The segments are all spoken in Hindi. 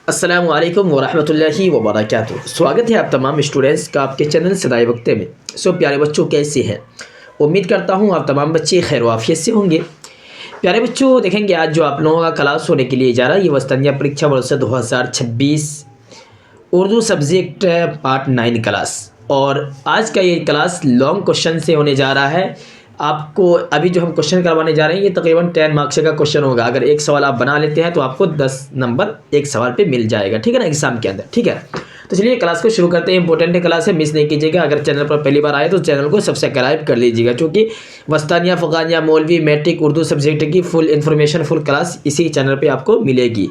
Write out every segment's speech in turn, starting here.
अस्सलामु अलैकुम वरहमतुल्लाहि वबरकातुहू। स्वागत है आप तमाम स्टूडेंट्स का आपके चैनल सदाए वक्ते में। सो प्यारे बच्चों, कैसे हैं? उम्मीद करता हूँ आप तमाम बच्चे खैर वाफियत से होंगे। प्यारे बच्चों, देखेंगे आज जो आप लोगों का क्लास होने के लिए जा रहा है ये वस्तानिया परीक्षा वर्ष 2026 उर्दू सब्जेक्ट पार्ट 9 क्लास। और आज का ये क्लास लॉन्ग क्वेश्चन से होने जा रहा है। आपको अभी जो हम क्वेश्चन करवाने जा रहे हैं ये तकरीबन 10 मार्क्स का क्वेश्चन होगा। अगर एक सवाल आप बना लेते हैं तो आपको 10 नंबर एक सवाल पे मिल जाएगा, ठीक है ना, एग्जाम के अंदर। ठीक है, तो चलिए क्लास को शुरू करते हैं। इंपॉर्टेंट है क्लास है, मिस नहीं कीजिएगा। अगर चैनल पर पहली बार आए तो चैनल को सब्सक्राइब कर लीजिएगा, क्योंकि वस्तानिया फ़ुक़ानिया मौलवी मैट्रिक उर्दू सब्जेक्ट की फुल इन्फॉर्मेशन फुल क्लास इसी चैनल पर आपको मिलेगी।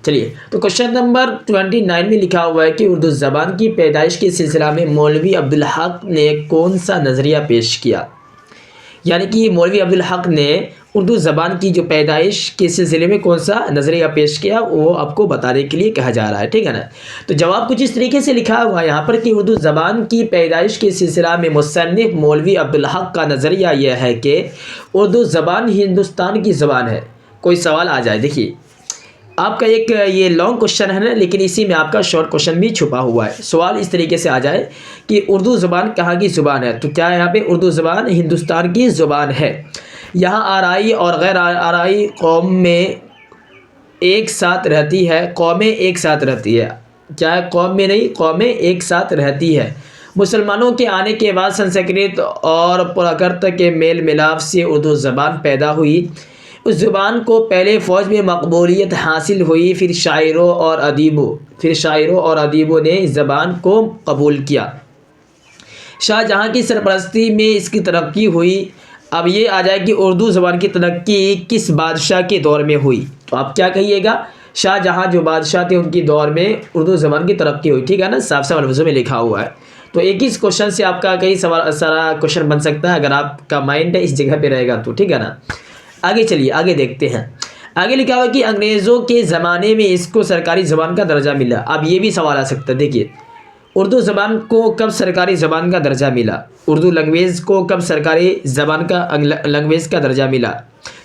चलिए, तो क्वेश्चन नंबर 29 में लिखा हुआ है कि उर्दू ज़बान की पैदाइश के सिलसिला में मौलवी अब्दुल हक ने कौन सा नज़रिया पेश किया। यानी कि मौलवी अब्दुल हक ने उर्दू ज़बान की जो पैदाइश के सिलसिले में कौन सा नज़रिया पेश किया वो आपको बताने के लिए कहा जा रहा है, ठीक है ना। तो जवाब कुछ इस तरीके से लिखा हुआ है यहाँ पर कि उर्दू ज़बान की पैदाइश के सिलसिला में मुसन्निफ़ मौलवी अब्दुल हक का नज़रिया यह है कि उर्दू ज़बान हिंदुस्तान की ज़बान है। कोई सवाल आ जाए, देखिए आपका एक ये लॉन्ग क्वेश्चन है ना, लेकिन इसी में आपका शॉर्ट क्वेश्चन भी छुपा हुआ है। सवाल इस तरीके से आ जाए कि उर्दू ज़ुबान कहाँ की ज़ुबान है, तो क्या यहाँ पे उर्दू ज़ुबान हिंदुस्तान की ज़ुबान है। यहाँ आराई और गैर आराई कौम में एक साथ रहती है, कौमें एक साथ रहती है। क्या है? कौम में नहीं, कौमें एक साथ रहती है। मुसलमानों के आने के बाद संस्कृत और प्राकृत के मेल मिलाप से उर्दू ज़बान पैदा हुई। उस ज़ुबान को पहले फ़ौज में मकबूलियत हासिल हुई, फिर शायरों और अदीबों ने इस ज़बान को कबूल किया। शाहजहाँ की सरपरस्ती में इसकी तरक्की हुई। अब ये आ जाए कि उर्दू ज़बान की तरक्की किस बादशाह के दौर में हुई, तो आप क्या कहिएगा? शाहजहाँ जो बादशाह थे उनकी दौर में उर्दू ज़बान की तरक्की हुई, ठीक है ना, साफ साफ लफ्ज़ों में लिखा हुआ है। तो एक ही क्वेश्चन से आपका कई सवाल सारा क्वेश्चन बन सकता है अगर आपका माइंड इस जगह पे रहेगा तो, ठीक है ना। आगे चलिए, आगे देखते हैं। आगे लिखा हुआ कि अंग्रेज़ों के ज़माने में इसको सरकारी ज़बान का दर्जा मिला। अब ये भी सवाल आ सकता है, देखिए उर्दू ज़बान को कब सरकारी ज़बान का दर्जा मिला, उर्दू लैंग्वेज को कब सरकारी ज़बान का लैंग्वेज का दर्जा मिला।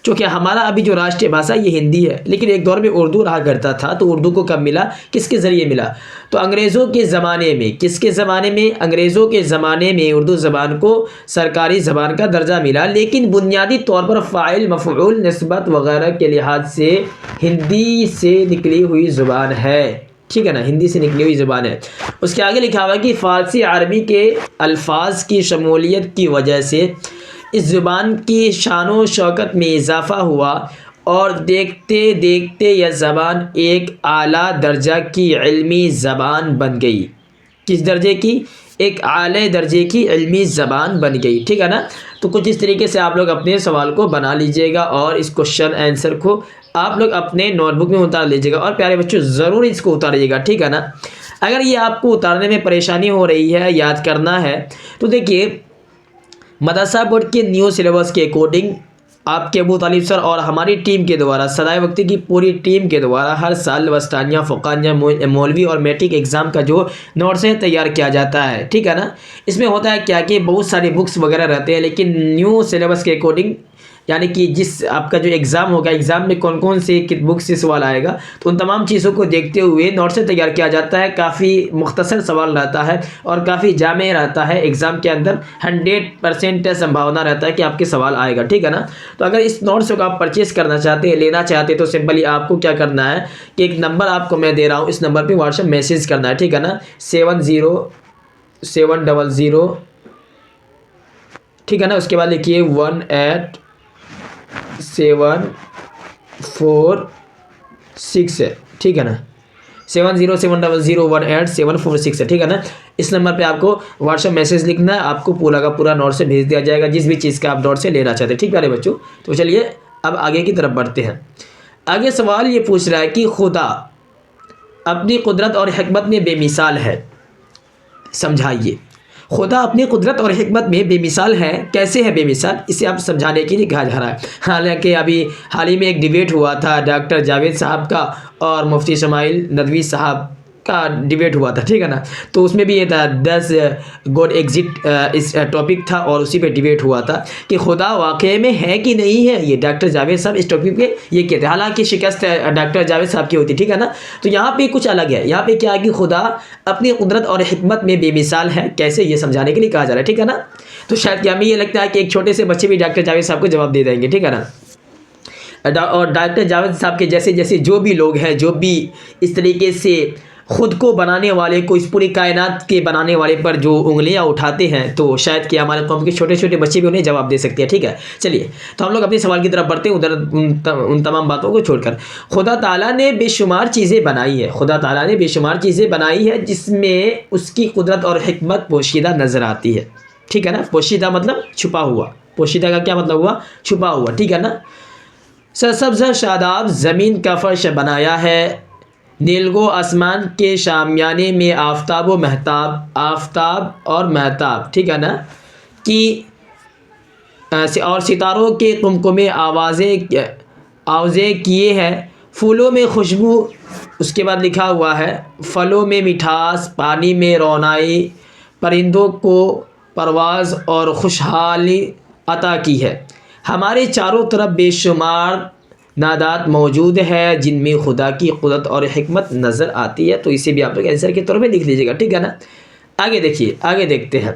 क्योंकि हमारा अभी जो राष्ट्रीय भाषा ये हिंदी है, लेकिन एक दौर में उर्दू रहा करता था, तो उर्दू को कब मिला, किसके ज़रिए मिला, तो अंग्रेज़ों के ज़माने में। किसके ज़माने में? अंग्रेज़ों के ज़माने में उर्दू ज़बान को सरकारी ज़बान का दर्जा मिला, लेकिन बुनियादी तौर पर फ़ाइल मफ़ऊल निस्बत वगैरह के लिहाज से हिंदी से निकली हुई ज़ुबान है, ठीक है ना, हिंदी से निकली हुई ज़ुबान है। उसके आगे लिखा हुआ है कि फ़ारसी अरबी के अल्फाज की शमूलियत की वजह से इस ज़ुबान की शान व शौकत में इजाफ़ा हुआ और देखते देखते यह ज़बान एक आला दर्जा की इल्मी ज़बान बन गई। किस दर्जे की? एक आले दर्जे की इल्मी ज़बान बन गई, ठीक है ना। तो कुछ इस तरीके से आप लोग अपने सवाल को बना लीजिएगा और इस क्वेश्चन आंसर को आप लोग अपने नोटबुक में उतार लीजिएगा। और प्यारे बच्चों, ज़रूर इसको उतारिएगा, ठीक है ना। अगर ये आपको उतारने में परेशानी हो रही है, याद करना है, तो देखिए मदरसा बोर्ड के न्यू सिलेबस के अकॉर्डिंग आपके अबू तालिब सर और हमारी टीम के द्वारा, सदाए वक्ती की पूरी टीम के द्वारा हर साल वस्तानिया फ़ुक़ानिया मौलवी और मैट्रिक एग्ज़ाम का जो नोट्स है तैयार किया जाता है, ठीक है ना। इसमें होता है क्या कि बहुत सारे बुक्स वगैरह रहते हैं, लेकिन न्यू सिलेबस के अकॉर्डिंग यानी कि जिस आपका जो एग्ज़ाम होगा, एग्ज़ाम में कौन कौन से किस बुक से सवाल आएगा, तो उन तमाम चीज़ों को देखते हुए नोट से तैयार किया जाता है। काफ़ी मुख्तसर सवाल रहता है और काफ़ी जामे रहता है। एग्ज़ाम के अंदर 100% संभावना रहता है कि आपके सवाल आएगा, ठीक है ना। तो अगर इस नोट्स को आप परचेज़ करना चाहते हैं, लेना चाहते हैं, तो सिंपली आपको क्या करना है कि एक नंबर आपको मैं दे रहा हूँ, इस नंबर पर व्हाट्सएप मैसेज करना है, ठीक है ना, 70700, ठीक है ना। उसके बाद लिखिए 18746 है, ठीक है ना, 7070018746 है, ठीक है ना। इस नंबर पे आपको व्हाट्सएप मैसेज लिखना है, आपको पूरा का पूरा नोट से भेज दिया जाएगा जिस भी चीज़ का आप नोट से लेना चाहते हैं, ठीक है प्यारे बच्चों। तो चलिए अब आगे की तरफ बढ़ते हैं। आगे सवाल ये पूछ रहा है कि खुदा अपनी कुदरत और हिकमत में बेमिसाल है, समझाइए। खुदा अपनी कुदरत और हिकमत में बेमिसाल है, कैसे है बेमिसाल, इसे आप समझाने के लिए कहा जा रहा है। हालांकि अभी हाल ही में एक डिबेट हुआ था डॉक्टर जावेद साहब का और मुफ्ती शमाइल नदवी साहब का डिबेट हुआ था, ठीक है ना। तो उसमें भी ये था 10 गॉड एग्जिट इस टॉपिक था और उसी पे डिबेट हुआ था कि खुदा वाकई में है कि नहीं है। ये डॉक्टर जावेद साहब इस टॉपिक पे ये कहते हैं, हालांकि शिकस्त डॉक्टर जावेद साहब की होती, ठीक है ना। तो यहाँ पे कुछ अलग है, यहाँ पे क्या है कि खुदा अपनी कुदरत और हिकमत में बेमिसाल है, कैसे ये समझाने के लिए कहा जा रहा है, ठीक है ना। तो शायद हमें ये लगता है कि एक छोटे से बच्चे भी डॉक्टर जावेद साहब को जवाब दे देंगे, ठीक है ना। और डॉक्टर जावेद साहब के जैसे जैसे जो भी लोग हैं, जो भी इस तरीके से ख़ुद को बनाने वाले को, इस पूरी कायनात के बनाने वाले पर जो उंगलियां उठाते हैं, तो शायद कि हमारे कौम के छोटे छोटे बच्चे भी उन्हें जवाब दे सकते हैं, ठीक है। चलिए तो हम लोग अपने सवाल की तरफ बढ़ते हैं, उधर उन तमाम बातों को छोड़कर। खुदा ताला ने बेशुमार चीज़ें बनाई है, खुदा ताला ने बेशुमार चीज़ें बनाई है जिसमें उसकी कुदरत और हिकमत पोशीदा नज़र आती है, ठीक है ना। पोशीदा मतलब छुपा हुआ, पोशीदा का क्या मतलब हुआ, छुपा हुआ, ठीक है ना। सरसब्ज़ शादाब ज़मीन का फर्श बनाया है, नीलगो आसमान के शामियाने में आफताब व महताब, आफताब और महताब, ठीक है ना, कि और सितारों के कुमकुमे आवाज़ें किए हैं, फूलों में खुशबू, उसके बाद लिखा हुआ है फलों में मिठास, पानी में रौनाई, परिंदों को परवाज़ और खुशहाली अता की है। हमारे चारों तरफ बेशुमार नादात मौजूद है जिनमें खुदा की कुदरत और हिकमत नज़र आती है। तो इसे भी आप लोग आंसर के तौर पे लिख लीजिएगा, ठीक है ना। आगे देखिए, आगे देखते हैं।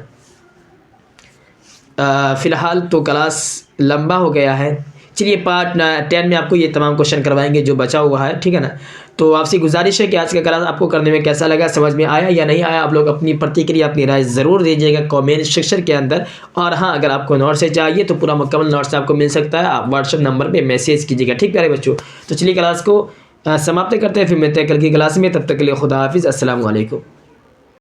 फ़िलहाल तो क्लास लंबा हो गया है, चलिए पार्ट 10 में आपको ये तमाम क्वेश्चन करवाएंगे जो बचा हुआ है, ठीक है ना। तो आपसे गुजारिश है कि आज का क्लास आपको करने में कैसा लगा, समझ में आया या नहीं आया, आप लोग अपनी प्रतिक्रिया, अपनी राय ज़रूर दीजिएगा कमेंट सेक्शन के अंदर। और हाँ, अगर आपको नोट्स से चाहिए तो पूरा मुकम्मल नोट्स आपको मिल सकता है, आप व्हाट्सएप नंबर पे मैसेज कीजिएगा, ठीक प्यारे बच्चों। तो चलिए क्लास को समाप्त करते हैं, फिर मिलते हैं कल की क्लास में, तब तक के लिए खुदा हाफिज़, अस्सलाम वालेकुम।